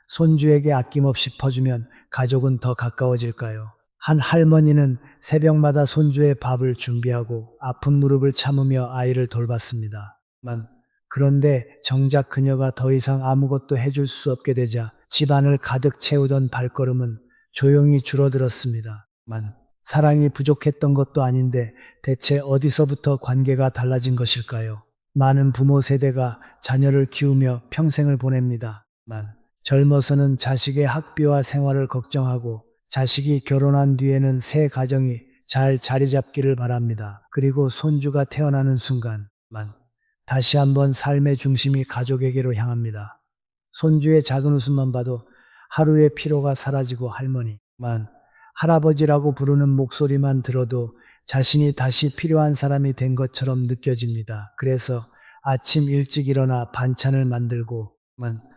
손주에게 아낌없이 퍼주면 가족은 더 가까워질까요? 한 할머니는 새벽마다 손주의 밥을 준비하고 아픈 무릎을 참으며 아이를 돌봤습니다. 그런데 정작 그녀가 더 이상 아무것도 해줄 수 없게 되자 집안을 가득 채우던 발걸음은 조용히 줄어들었습니다. 사랑이 부족했던 것도 아닌데 대체 어디서부터 관계가 달라진 것일까요? 많은 부모 세대가 자녀를 키우며 평생을 보냅니다. 젊어서는 자식의 학비와 생활을 걱정하고 자식이 결혼한 뒤에는 새 가정이 잘 자리 잡기를 바랍니다. 그리고 손주가 태어나는 순간 다시 한번 삶의 중심이 가족에게로 향합니다. 손주의 작은 웃음만 봐도 하루의 피로가 사라지고 할아버지라고 부르는 목소리만 들어도 자신이 다시 필요한 사람이 된 것처럼 느껴집니다. 그래서 아침 일찍 일어나 반찬을 만들고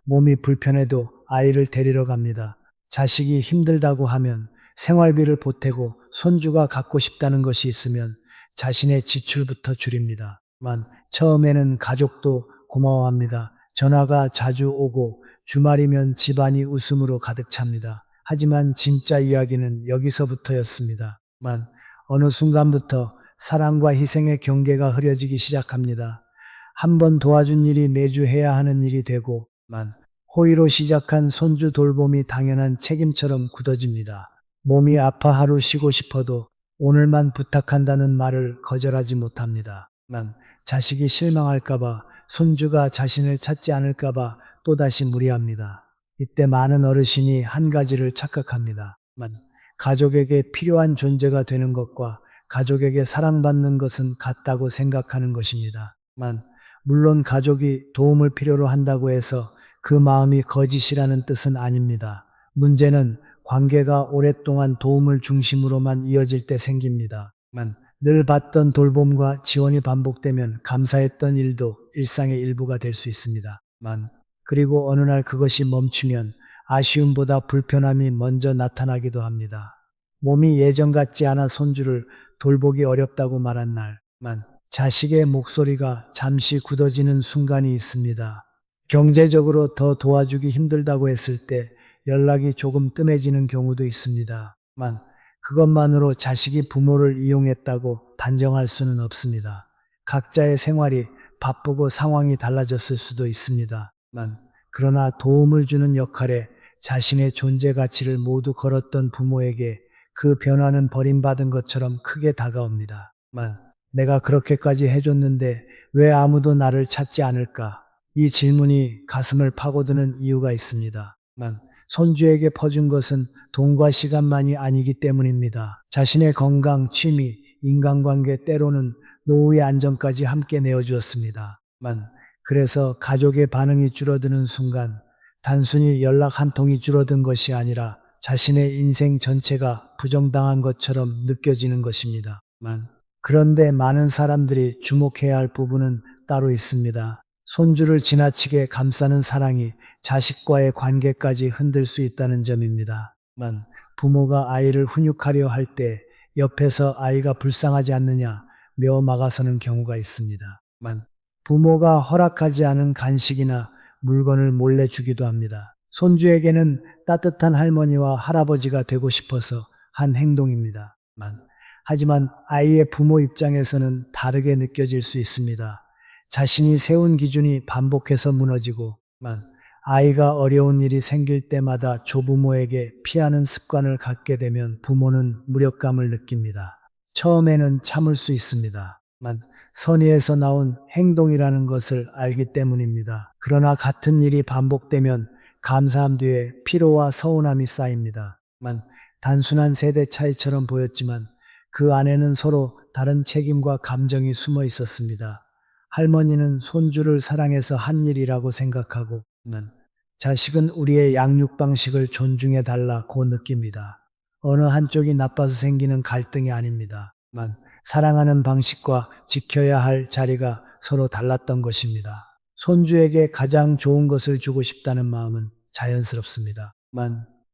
몸이 불편해도 아이를 데리러 갑니다. 자식이 힘들다고 하면 생활비를 보태고 손주가 갖고 싶다는 것이 있으면 자신의 지출부터 줄입니다. 처음에는 가족도 고마워합니다. 전화가 자주 오고 주말이면 집안이 웃음으로 가득 찹니다. 하지만 진짜 이야기는 여기서부터였습니다. 어느 순간부터 사랑과 희생의 경계가 흐려지기 시작합니다. 한 번 도와준 일이 매주 해야 하는 일이 되고 호의로 시작한 손주 돌봄이 당연한 책임처럼 굳어집니다. 몸이 아파 하루 쉬고 싶어도 오늘만 부탁한다는 말을 거절하지 못합니다. 자식이 실망할까봐, 손주가 자신을 찾지 않을까봐 또다시 무리합니다. 이때 많은 어르신이 한 가지를 착각합니다. 가족에게 필요한 존재가 되는 것과 가족에게 사랑받는 것은 같다고 생각하는 것입니다. 물론 가족이 도움을 필요로 한다고 해서 그 마음이 거짓이라는 뜻은 아닙니다. 문제는 관계가 오랫동안 도움을 중심으로만 이어질 때 생깁니다. 늘 받던 돌봄과 지원이 반복되면 감사했던 일도 일상의 일부가 될 수 있습니다. 그리고 어느 날 그것이 멈추면 아쉬움보다 불편함이 먼저 나타나기도 합니다. 몸이 예전 같지 않아 손주를 돌보기 어렵다고 말한 날, 자식의 목소리가 잠시 굳어지는 순간이 있습니다. 경제적으로 더 도와주기 힘들다고 했을 때 연락이 조금 뜸해지는 경우도 있습니다. 그것만으로 자식이 부모를 이용했다고 단정할 수는 없습니다. 각자의 생활이 바쁘고 상황이 달라졌을 수도 있습니다. 그러나 도움을 주는 역할에 자신의 존재 가치를 모두 걸었던 부모에게 그 변화는 버림받은 것처럼 크게 다가옵니다. 내가 그렇게까지 해줬는데 왜 아무도 나를 찾지 않을까? 이 질문이 가슴을 파고드는 이유가 있습니다. 손주에게 퍼준 것은 돈과 시간만이 아니기 때문입니다. 자신의 건강, 취미, 인간관계, 때로는 노후의 안정까지 함께 내어주었습니다. 그래서 가족의 반응이 줄어드는 순간 단순히 연락 한 통이 줄어든 것이 아니라 자신의 인생 전체가 부정당한 것처럼 느껴지는 것입니다. 그런데 많은 사람들이 주목해야 할 부분은 따로 있습니다. 손주를 지나치게 감싸는 사랑이 자식과의 관계까지 흔들 수 있다는 점입니다. 부모가 아이를 훈육하려 할 때 옆에서 아이가 불쌍하지 않느냐 메어 막아서는 경우가 있습니다. 부모가 허락하지 않은 간식이나 물건을 몰래 주기도 합니다. 손주에게는 따뜻한 할머니와 할아버지가 되고 싶어서 한 행동입니다. 하지만 아이의 부모 입장에서는 다르게 느껴질 수 있습니다. 자신이 세운 기준이 반복해서 무너지고 아이가 어려운 일이 생길 때마다 조부모에게 피하는 습관을 갖게 되면 부모는 무력감을 느낍니다. 처음에는 참을 수 있습니다. 선의에서 나온 행동이라는 것을 알기 때문입니다. 그러나 같은 일이 반복되면 감사함 뒤에 피로와 서운함이 쌓입니다. 단순한 세대 차이처럼 보였지만 그 안에는 서로 다른 책임과 감정이 숨어 있었습니다. 할머니는 손주를 사랑해서 한 일이라고 생각하고 자식은 우리의 양육 방식을 존중해 달라고 느낍니다. 어느 한쪽이 나빠서 생기는 갈등이 아닙니다. 사랑하는 방식과 지켜야 할 자리가 서로 달랐던 것입니다. 손주에게 가장 좋은 것을 주고 싶다는 마음은 자연스럽습니다.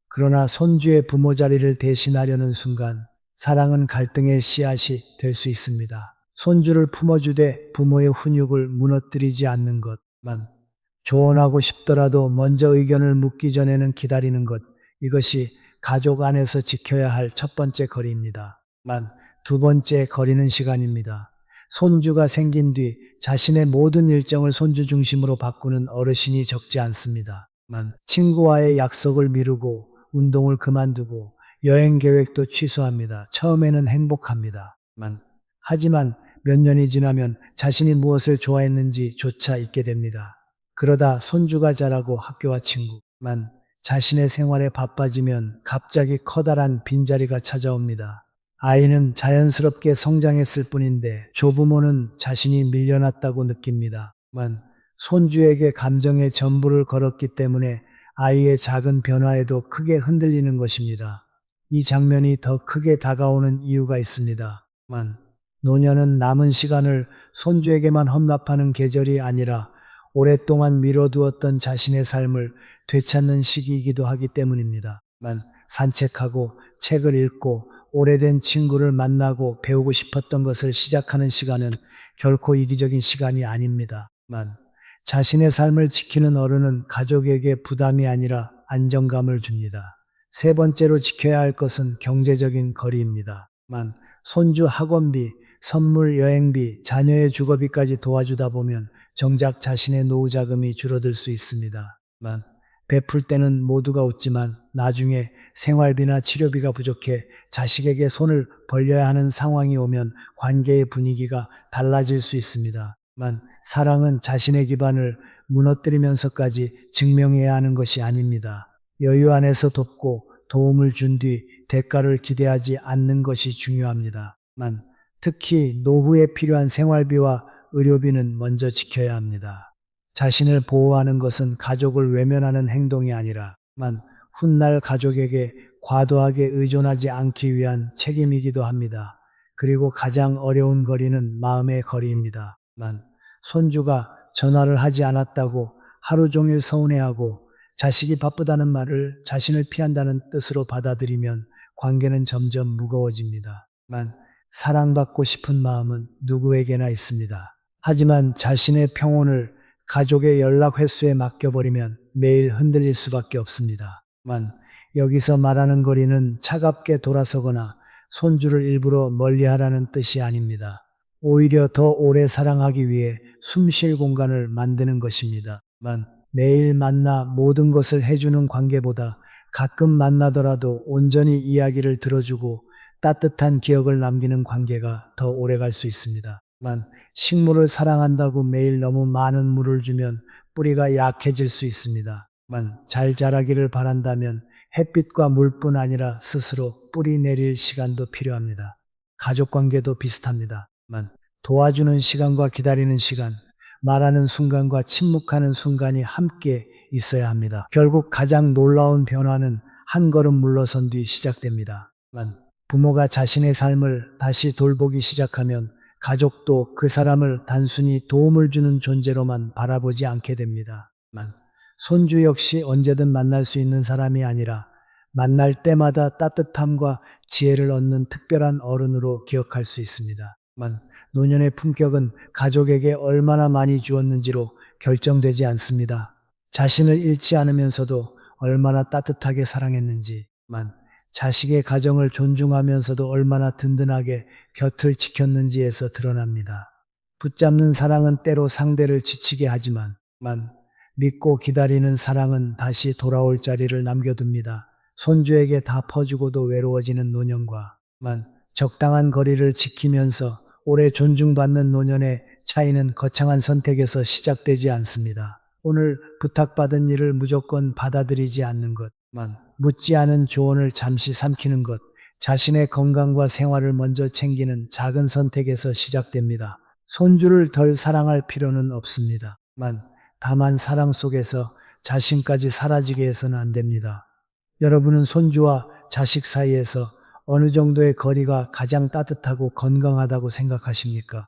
그러나 손주의 부모 자리를 대신하려는 순간 사랑은 갈등의 씨앗이 될 수 있습니다. 손주를 품어주되 부모의 훈육을 무너뜨리지 않는 것, 조언하고 싶더라도 먼저 의견을 묻기 전에는 기다리는 것. 이것이 가족 안에서 지켜야 할 첫 번째 거리입니다. 두 번째 거리는 시간입니다. 손주가 생긴 뒤 자신의 모든 일정을 손주 중심으로 바꾸는 어르신이 적지 않습니다. 친구와의 약속을 미루고 운동을 그만두고 여행 계획도 취소합니다. 처음에는 행복합니다. 하지만 몇 년이 지나면 자신이 무엇을 좋아했는지조차 잊게 됩니다. 그러다 손주가 자라고 학교와 친구만 자신의 생활에 바빠지면 갑자기 커다란 빈자리가 찾아옵니다. 아이는 자연스럽게 성장했을 뿐인데 조부모는 자신이 밀려났다고 느낍니다. 손주에게 감정의 전부를 걸었기 때문에 아이의 작은 변화에도 크게 흔들리는 것입니다. 이 장면이 더 크게 다가오는 이유가 있습니다. 노년은 남은 시간을 손주에게만 헌납하는 계절이 아니라 오랫동안 미뤄두었던 자신의 삶을 되찾는 시기이기도 하기 때문입니다. 산책하고 책을 읽고 오래된 친구를 만나고 배우고 싶었던 것을 시작하는 시간은 결코 이기적인 시간이 아닙니다. 자신의 삶을 지키는 어른은 가족에게 부담이 아니라 안정감을 줍니다. 세 번째로 지켜야 할 것은 경제적인 거리입니다. 손주 학원비, 선물, 여행비, 자녀의 주거비까지 도와주다 보면 정작 자신의 노후 자금이 줄어들 수 있습니다. 베풀 때는 모두가 웃지만 나중에 생활비나 치료비가 부족해 자식에게 손을 벌려야 하는 상황이 오면 관계의 분위기가 달라질 수 있습니다. 사랑은 자신의 기반을 무너뜨리면서까지 증명해야 하는 것이 아닙니다. 여유 안에서 돕고 도움을 준 뒤 대가를 기대하지 않는 것이 중요합니다. 특히 노후에 필요한 생활비와 의료비는 먼저 지켜야 합니다. 자신을 보호하는 것은 가족을 외면하는 행동이 아니라 훗날 가족에게 과도하게 의존하지 않기 위한 책임이기도 합니다. 그리고 가장 어려운 거리는 마음의 거리입니다. 손주가 전화를 하지 않았다고 하루 종일 서운해하고 자식이 바쁘다는 말을 자신을 피한다는 뜻으로 받아들이면 관계는 점점 무거워집니다. 사랑받고 싶은 마음은 누구에게나 있습니다. 하지만 자신의 평온을 가족의 연락 횟수에 맡겨버리면 매일 흔들릴 수밖에 없습니다. 여기서 말하는 거리는 차갑게 돌아서거나 손주를 일부러 멀리하라는 뜻이 아닙니다. 오히려 더 오래 사랑하기 위해 숨 쉴 공간을 만드는 것입니다. 매일 만나 모든 것을 해주는 관계보다 가끔 만나더라도 온전히 이야기를 들어주고 따뜻한 기억을 남기는 관계가 더 오래 갈 수 있습니다. 식물을 사랑한다고 매일 너무 많은 물을 주면 뿌리가 약해질 수 있습니다. 잘 자라기를 바란다면 햇빛과 물뿐 아니라 스스로 뿌리 내릴 시간도 필요합니다. 가족 관계도 비슷합니다. 도와주는 시간과 기다리는 시간, 말하는 순간과 침묵하는 순간이 함께 있어야 합니다. 결국 가장 놀라운 변화는 한 걸음 물러선 뒤 시작됩니다. 부모가 자신의 삶을 다시 돌보기 시작하면 가족도 그 사람을 단순히 도움을 주는 존재로만 바라보지 않게 됩니다. 손주 역시 언제든 만날 수 있는 사람이 아니라 만날 때마다 따뜻함과 지혜를 얻는 특별한 어른으로 기억할 수 있습니다. 노년의 품격은 가족에게 얼마나 많이 주었는지로 결정되지 않습니다. 자신을 잃지 않으면서도 얼마나 따뜻하게 사랑했는지, 자식의 가정을 존중하면서도 얼마나 든든하게 곁을 지켰는지에서 드러납니다. 붙잡는 사랑은 때로 상대를 지치게 하지만 믿고 기다리는 사랑은 다시 돌아올 자리를 남겨둡니다. 손주에게 다 퍼주고도 외로워지는 노년과 적당한 거리를 지키면서 오래 존중받는 노년의 차이는 거창한 선택에서 시작되지 않습니다. 오늘 부탁받은 일을 무조건 받아들이지 않는 것, 묻지 않은 조언을 잠시 삼키는 것, 자신의 건강과 생활을 먼저 챙기는 작은 선택에서 시작됩니다. 손주를 덜 사랑할 필요는 없습니다. 다만 사랑 속에서 자신까지 사라지게 해서는 안 됩니다. 여러분은 손주와 자식 사이에서 어느 정도의 거리가 가장 따뜻하고 건강하다고 생각하십니까?